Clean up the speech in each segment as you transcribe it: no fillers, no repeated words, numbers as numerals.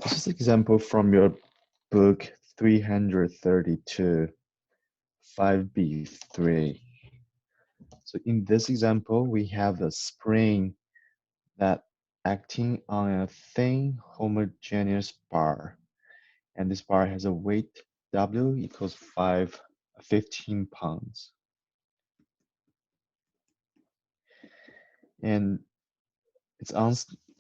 This is an example from your book 332, 5b3. So in this example, we have a spring that acting on a thin homogeneous bar. And this bar has a weight W equals 15 pounds. And it's on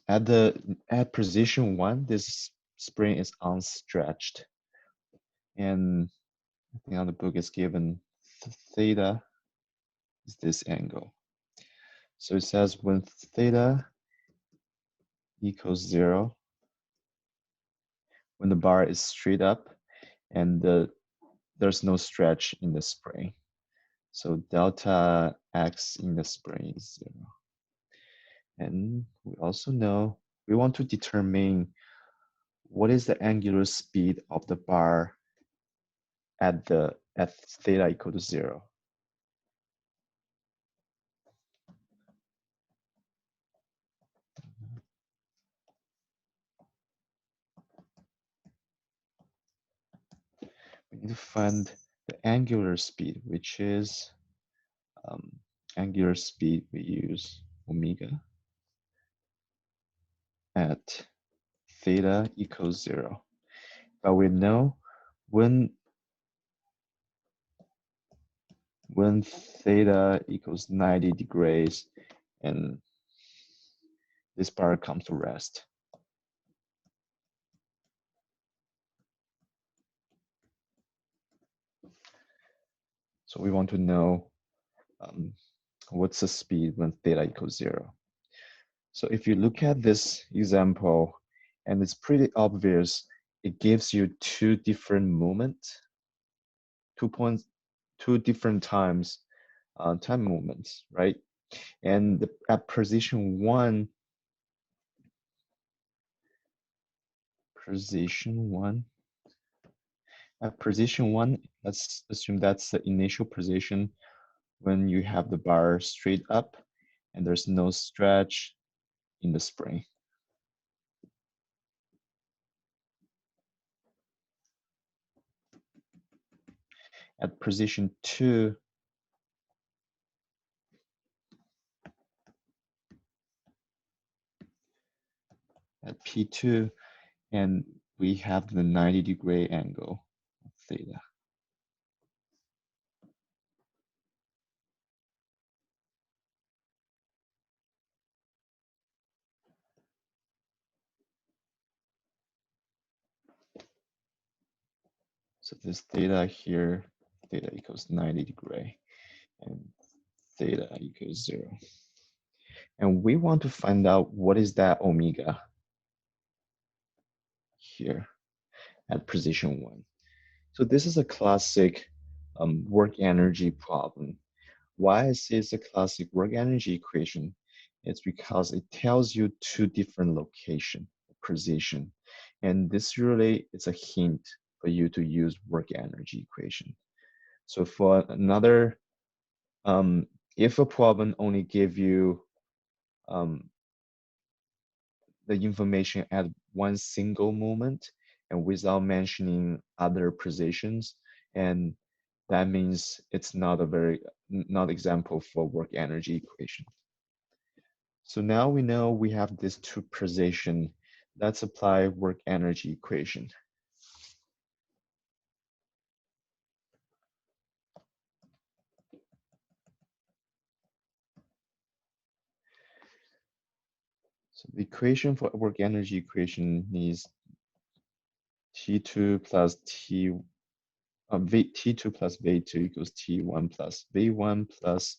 at position 1, this spring is unstretched. And I think on the book is given theta is this angle. So it says when theta equals 0, when the bar is straight up and there's no stretch in the spring. So delta x in the spring is 0. And we also know we want to determine what is the angular speed of the bar at theta equal to 0. We need to find the angular speed, which is angular speed, we use omega at theta equals 0. But we know when theta equals 90 degrees and this bar comes to rest. So we want to know what's the speed when theta equals 0. So if you look at this example, and it's pretty obvious, it gives you two different movements, 2 different times time movements, right? And at position 1, at position 1, let's assume that's the initial position when you have the bar straight up and there's no stretch in the spring. At position 2, at P2, and we have the 90-degree angle of theta. So this theta here, theta equals 90 degree, and theta equals 0. And we want to find out what is that omega here at position 1. So this is a classic work energy problem. Why I say it's a classic work energy equation? It's because it tells you two different location, position. And this really is a hint for you to use work energy equation. So for another, if a problem only give you the information at one single moment and without mentioning other positions, and that means it's not example for work energy equation. So now we know we have this two position. Let's apply work energy equation. So the equation for work energy equation is T2 plus T2 plus V2 equals T1 plus V1 plus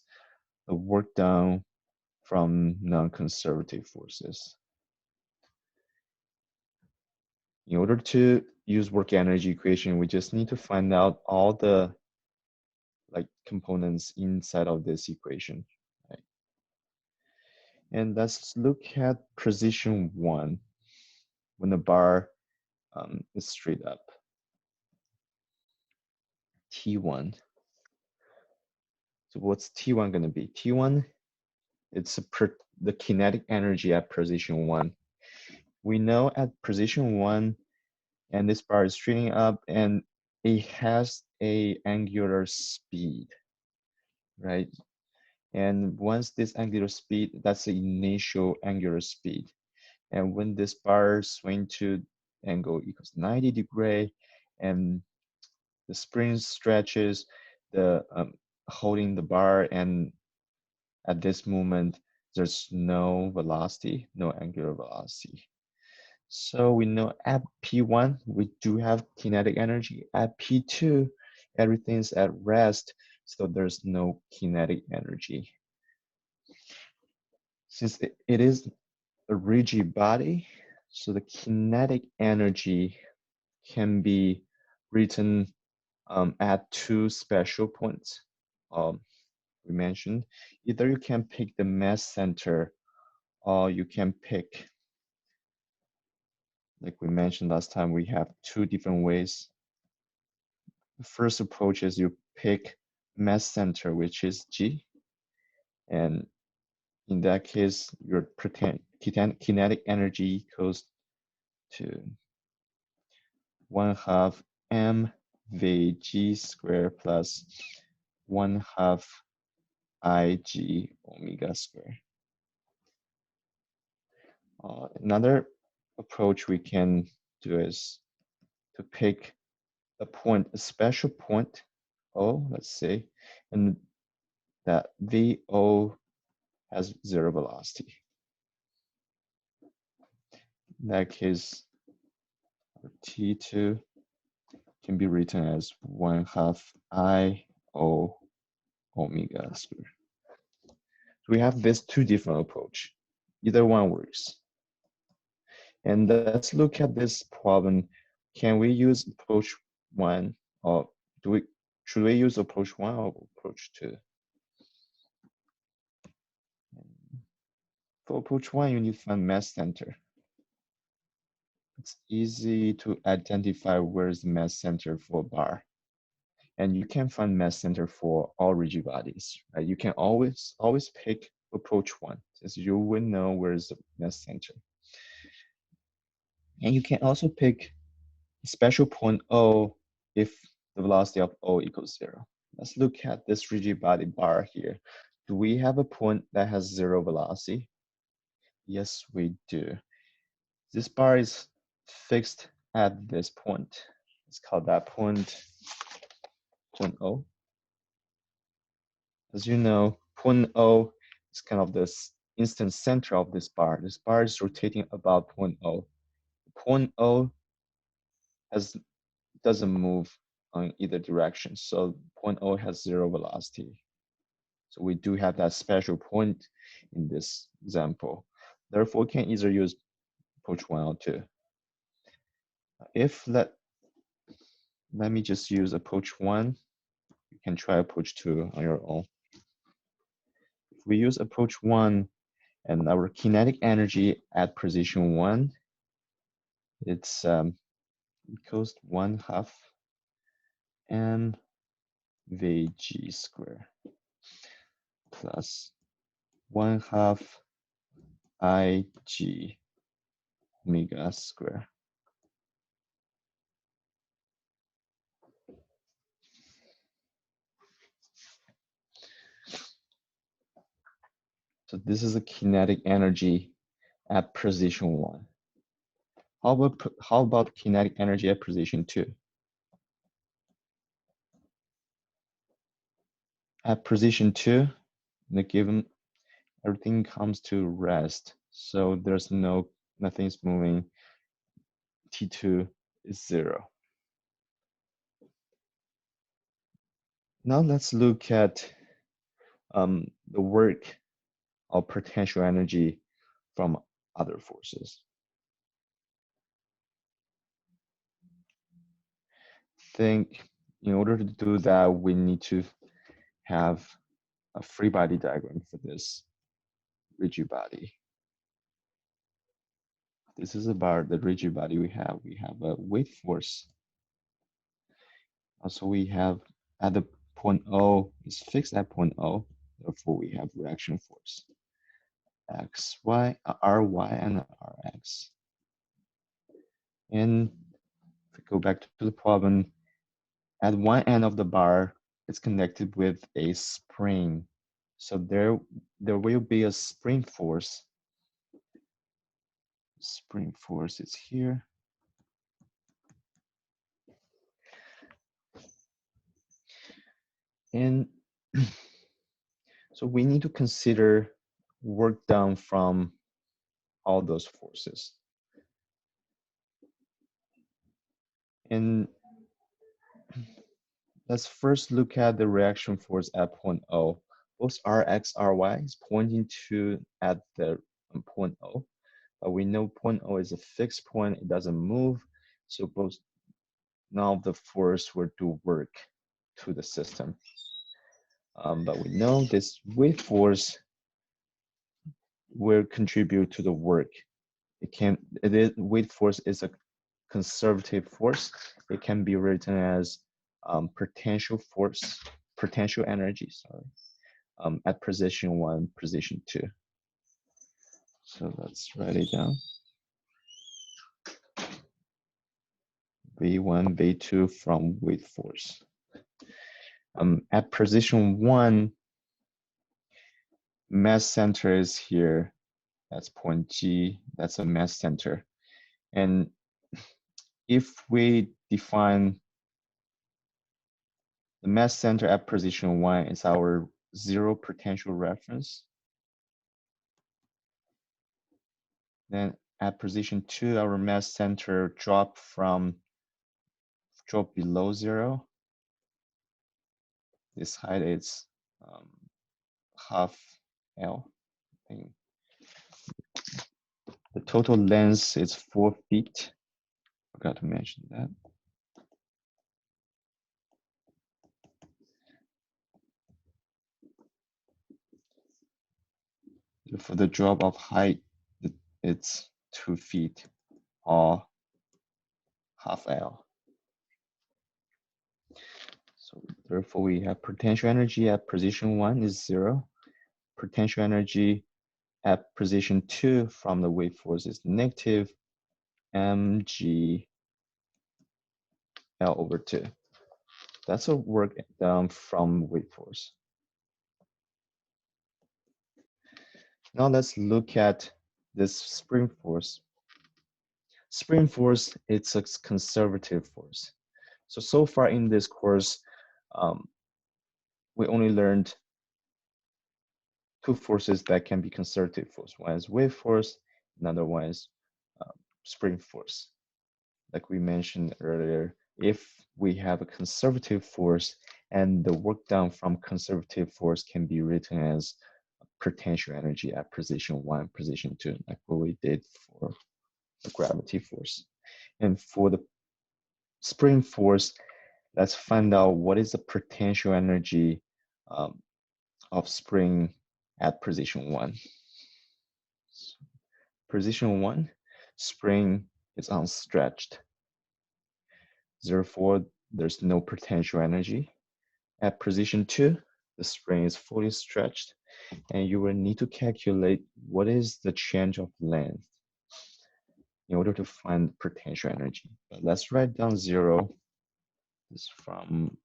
the work done from non-conservative forces. In order to use work energy equation, we just need to find out all the components inside of this equation. Right? And let's look at position 1 when the bar is straight up. T1. So what's T1 going to be? T1, it's the kinetic energy at position 1. We know at position 1, and this bar is straighting up, and it has a angular speed, right? And once this angular speed, that's the initial angular speed. And when this bar swing to angle equals 90 degree, and the spring stretches, the holding the bar, and at this moment, there's no velocity, no angular velocity. So we know at P1, we do have kinetic energy. At P2, everything's at rest, so there's no kinetic energy. Since it is a rigid body, so the kinetic energy can be written at two special points. We mentioned either you can pick the mass center, or you can pick, like we mentioned last time, we have two different ways. The first approach is you pick mass center, which is G, and in that case, your kinetic energy equals to 1/2 mvg squared plus 1/2 ig omega squared. Another approach we can do is to pick a special point, O, let's say, and that VO has zero velocity. In that case, T2 can be written as 1/2 IO omega squared. So we have these two different approach. Either one works. And let's look at this problem. Can we use approach 1, or should we use approach 1 or approach 2? For approach 1, you need to find mass center. It's easy to identify where's the mass center for a bar. And you can find mass center for all rigid bodies, right? You can always pick approach 1, since you will know where's the mass center. And you can also pick a special point O if the velocity of O equals 0. Let's look at this rigid body bar here. Do we have a point that has 0 velocity? Yes, we do. This bar is fixed at this point. Let's call that point O. As you know, point O is kind of this instant center of this bar. This bar is rotating about point O. Point O doesn't move on either direction, so point O has 0 velocity. So we do have that special point in this example. Therefore, we can either use approach 1 or 2. If let me just use approach 1, you can try approach 2 on your own. If we use approach 1, and our kinetic energy at position 1, it's equals 1/2 mvg squared plus 1/2 ig omega squared. So this is a kinetic energy at position 1. How about kinetic energy at position 2? At position 2, the given everything comes to rest, so there's nothing's moving. T2 is 0. Now let's look at the work of potential energy from other forces. Think in order to do that, we need to have a free body diagram for this rigid body. This is about the rigid body we have. We have a weight force. Also, we have at the point O is fixed at point O. Therefore, we have reaction force. Ry and Rx. And if we go back to the problem, at one end of the bar, it's connected with a spring. So there will be a spring force. Spring force is here. And so we need to consider work done from all those forces. And let's first look at the reaction force at point O. Both Rx, Ry is pointing to at the point O, but we know point O is a fixed point, it doesn't move, so both none of the force will do work to the system. But we know this weight force will contribute to the work. Weight force is a conservative force. It can be written as potential energy, at position 1, position 2. So let's write it down. V1, V2 from weight force. At position 1, mass center is here. That's point G. That's a mass center. And if we define the mass center at position 1 is our zero potential reference, then at position 2, our mass center drop below 0. This height is half L. The total length is 4 feet. Forgot to mention that. For the drop of height, it's 2 feet or half L. So therefore, we have potential energy at position 1 is 0. Potential energy at position 2 from the weight force is negative mg L over 2. That's a work done from weight force. Now let's look at this spring force. Spring force, it's a conservative force. So far in this course, we only learned 2 forces that can be conservative force. One is wave force, another one is spring force. Like we mentioned earlier, if we have a conservative force and the work done from conservative force can be written as potential energy at position 1, position 2, like what we did for the gravity force. And for the spring force, let's find out what is the potential energy of spring at position 1. Position 1, spring is unstretched. Therefore, there's no potential energy. At position 2, the spring is fully stretched, and you will need to calculate what is the change of length in order to find potential energy. But let's write down 0. This is from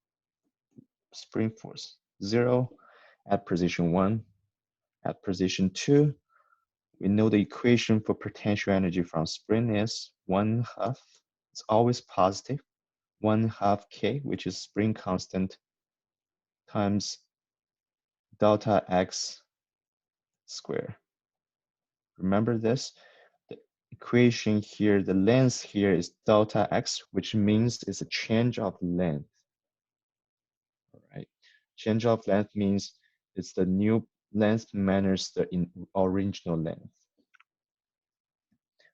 spring force. 0 at position 1. At position 2, we know the equation for potential energy from spring is 1/2. It's always positive. 1/2 K, which is spring constant, times delta X squared. Remember this? The equation here, the length here is delta X, which means it's a change of length. All right. Change of length means it's the new length minus the original length.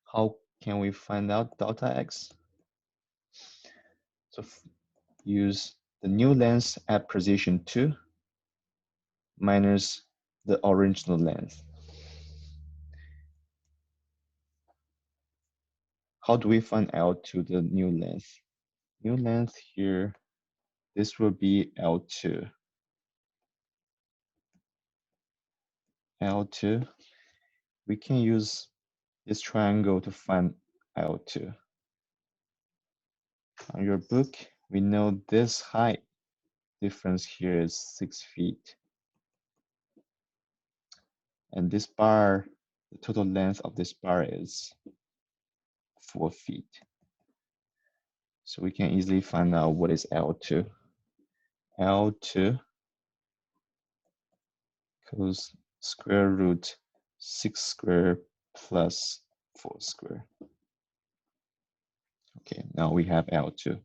How can we find out delta X? So use the new length at position 2 minus the original length. How do we find L2, the new length? New length here, this will be L2. L2, we can use this triangle to find L2. On your book, we know this height difference here is 6 feet. And this bar, the total length of this bar is 4 feet. So we can easily find out what is L2. L2 equals square root 6 square plus 4 square. Okay, now we have L2.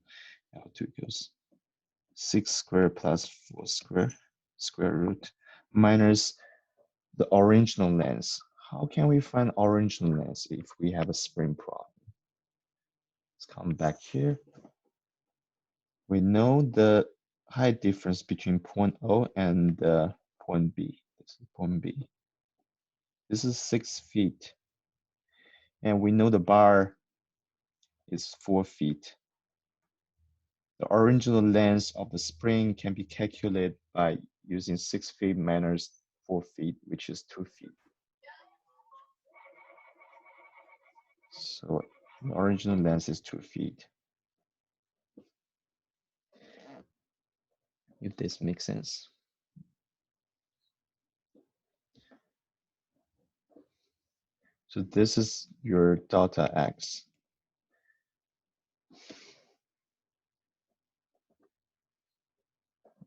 L2 equals 6 square plus 4 square, square root, minus the original length. How can we find original length if we have a spring problem? Let's come back here. We know the height difference between point O and point B. This is point B. This is 6 feet. And we know the bar is 4 feet. The original length of the spring can be calculated by using 6 feet minus 4 feet, which is 2 feet. So the original length is 2 feet. If this makes sense. So this is your delta X.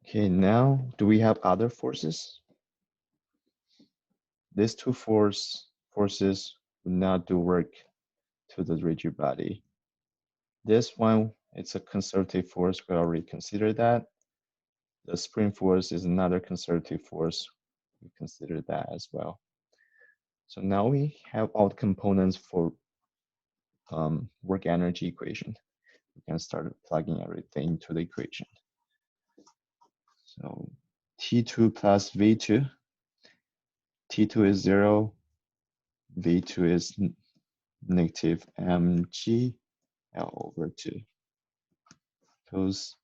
Okay, now do we have other forces? These two forces will not do work to the rigid body. This one, it's a conservative force. We already considered that. The spring force is another conservative force. We consider that as well. So now we have all the components for work energy equation. We can start plugging everything into the equation. So T2 plus V2. T2 is 0. V2 is negative mg L over 2. Because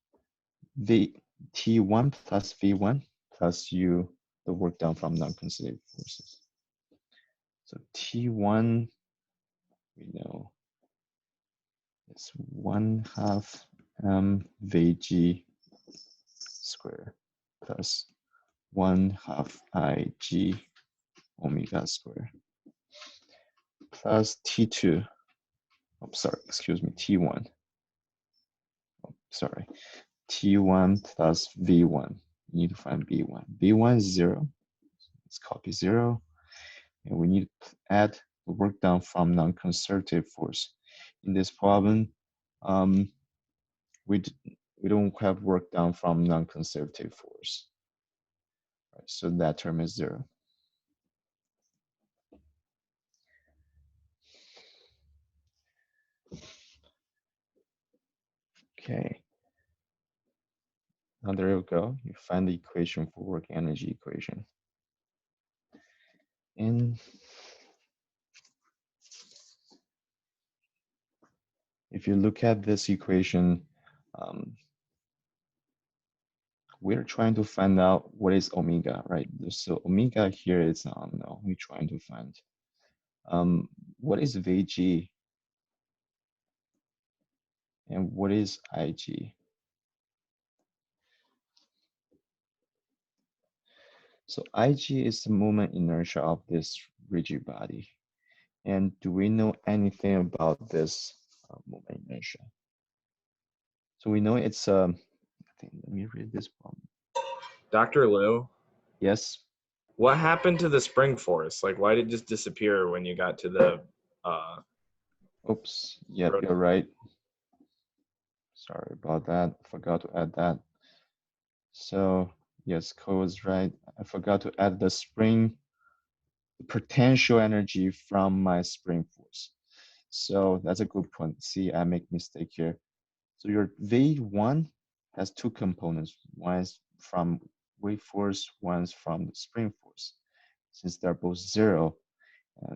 T1 plus V1 plus U, the work done from non-conservative forces. So T1, we know it's 1/2 mVg square plus 1/2 Ig omega square plus T2. Oh, sorry, excuse me, T1. Oh, sorry, T1 plus V1. You need to find V1. V1 is 0. Let's copy 0. And we need to add the work done from non-conservative force. In this problem, we don't have work done from non-conservative force. Right, so that term is 0. Okay. Now there you go. You find the equation for work energy equation. And if you look at this equation, we're trying to find out what is omega, right? So omega here is unknown. We're trying to find what is Vg and what is Ig. So Ig is the moment inertia of this rigid body. And do we know anything about this moment inertia? So we know it's I think, let me read this problem. Dr. Liu, Yes. what happened to the spring force? Like, why did it just disappear when you got to the Oops. Yep, you're right. Sorry about that. Forgot to add that. So yes, Cole is right. I forgot to add the spring potential energy from my spring force. So that's a good point. See, I make mistake here. So your V1 has two components. One is from wave force, one is from the spring force. Since they're both 0, I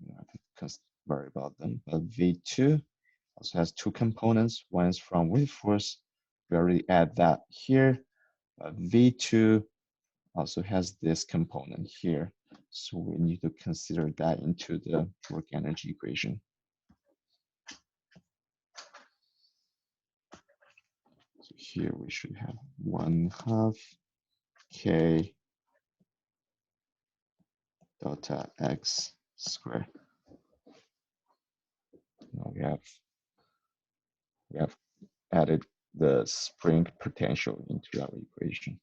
think worry about them. But V2 also has two components. One is from wave force. We already add that here. But V2 also has this component here. So we need to consider that into the work energy equation. here we should have 1/2 k delta x squared. Now we have added the spring potential into our equation.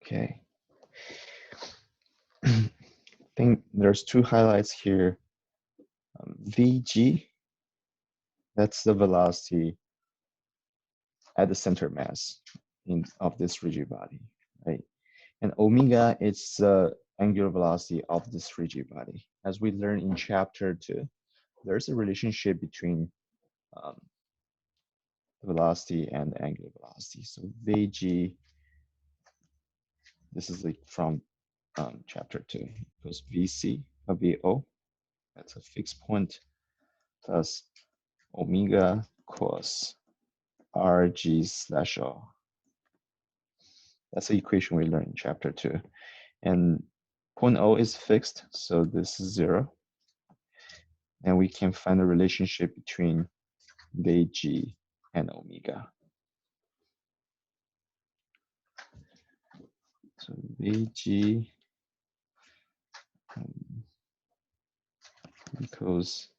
Okay. I think there's two highlights here. Vg, that's the velocity at the center mass of this rigid body, right? And omega is the angular velocity of this rigid body. As we learned in chapter 2, there's a relationship between the velocity and the angular velocity. So Vg, this is like from chapter 2, goes Vc, Vo, that's a fixed point, plus omega cos Rg/O. That's the equation we learned in chapter 2. And point O is fixed, so this is 0. And we can find the relationship between Vg and omega. So Vg equals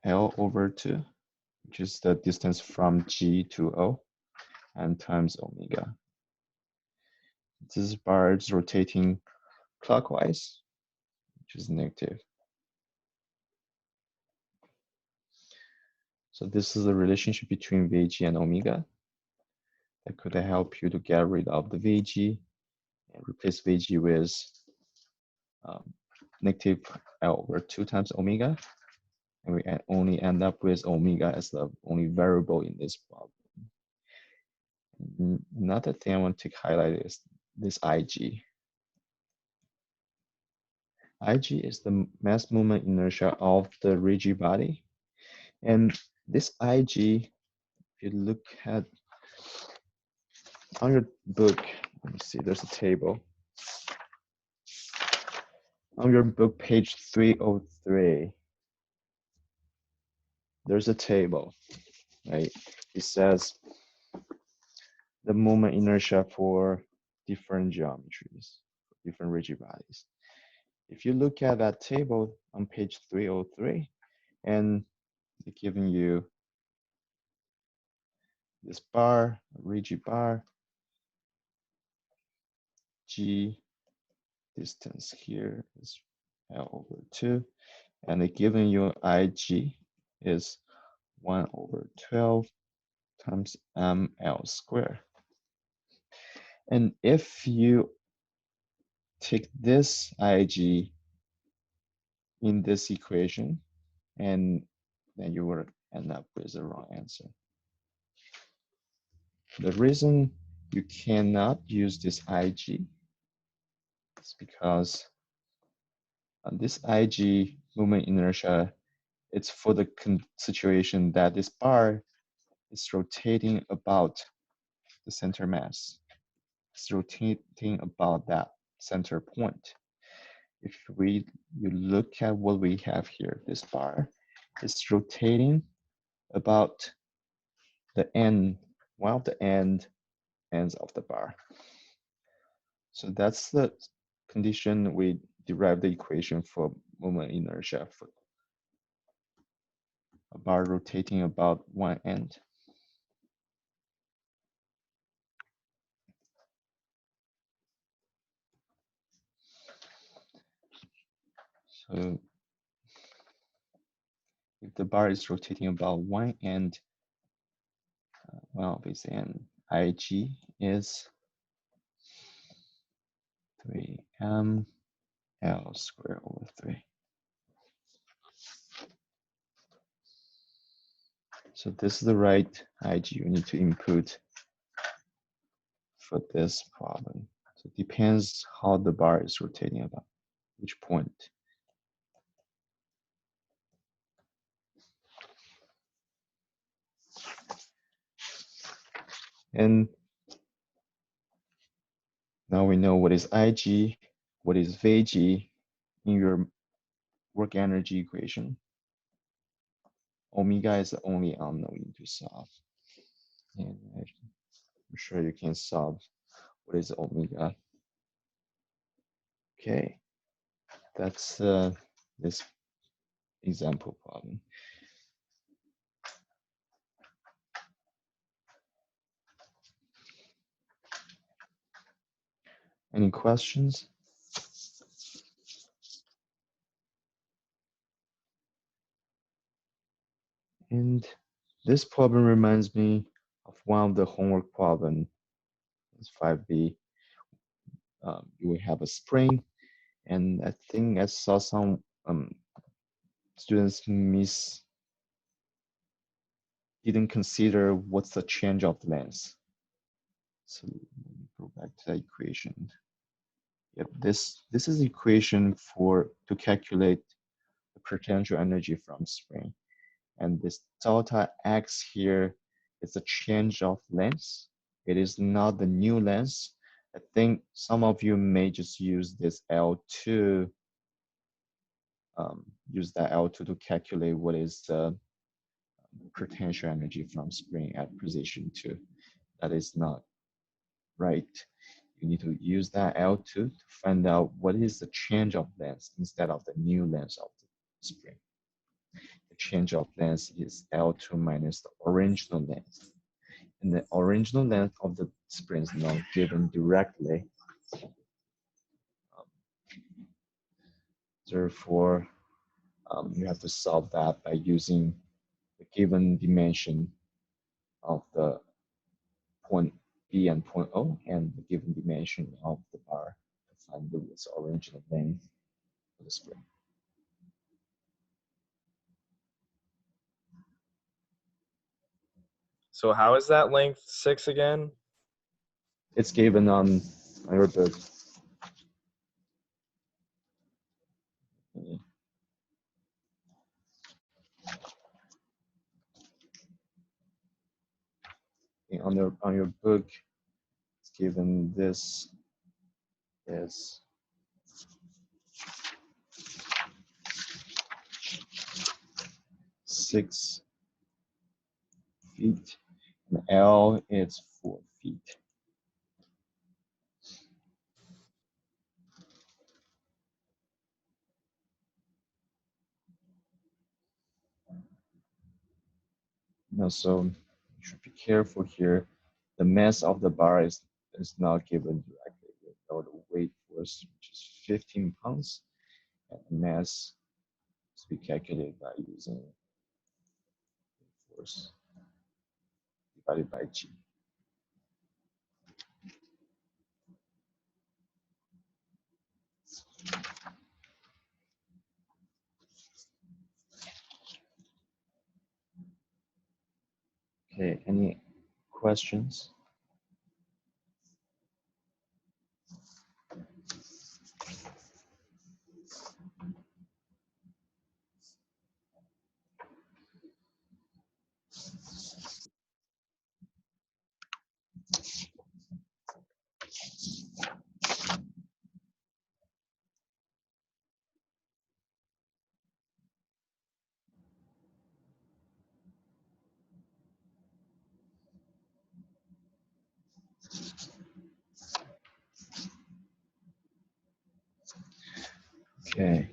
L over 2, which is the distance from G to O, and times omega. This bar is rotating clockwise, which is negative. So this is the relationship between Vg and omega that could help you to get rid of the Vg and replace Vg with negative L over 2 times omega. And we only end up with omega as the only variable in this problem. Another thing I want to highlight is this Ig. Ig is the mass movement inertia of the rigid body. And this Ig, if you look at on your book, let me see, there's a table. On your book, page 303, there's a table, right? It says the moment inertia for different geometries, different rigid bodies. If you look at that table on page 303, and they're giving you this bar, rigid bar, G distance here is L over 2, and they're giving you Ig is 1 over 12 times ml squared. And if you take this Ig in this equation, and then you will end up with the wrong answer. The reason you cannot use this Ig is because this Ig moment inertia, it's for the situation that this bar is rotating about the center mass. It's rotating about that center point. If you look at what we have here, this bar is rotating about the end, one of the ends of the bar. So that's the condition we derive the equation for moment inertia for a bar rotating about one end. So if the bar is rotating about one end, well, this end Ig is 3m L squared over 3. So this is the right Ig you need to input for this problem. So it depends how the bar is rotating about, which point. And now we know what is Ig, what is Vg in your work energy equation? Omega is the only unknown to solve. And I'm sure you can solve what is omega. Okay, that's this example problem. Any questions? And this problem reminds me of one of the homework problem. It's 5B. You will have a spring, and I think I saw some students didn't consider what's the change of length. So let me go back to the equation. Yep, this is the equation to calculate the potential energy from spring. And this delta x here is the change of length. It is not the new length. I think some of you may just use this L2, use that L2 to calculate what is the potential energy from spring at position 2. That is not right. You need to use that L2 to find out what is the change of length instead of the new length of the spring. The change of length is L2 minus the original length. And the original length of the spring is not given directly. Therefore, you have to solve that by using the given dimension of the point B and point O and the given dimension of the bar to find the original length of the spring. So how is that length 6 again? It's given on your book. On your book, it's given this is 6 feet, and L is 4 feet. Now, so you should be careful here. The mass of the bar is not given directly. We know the weight force, which is 15 pounds, and the mass is to be calculated by using force divided by G. Okay, any questions? Okay.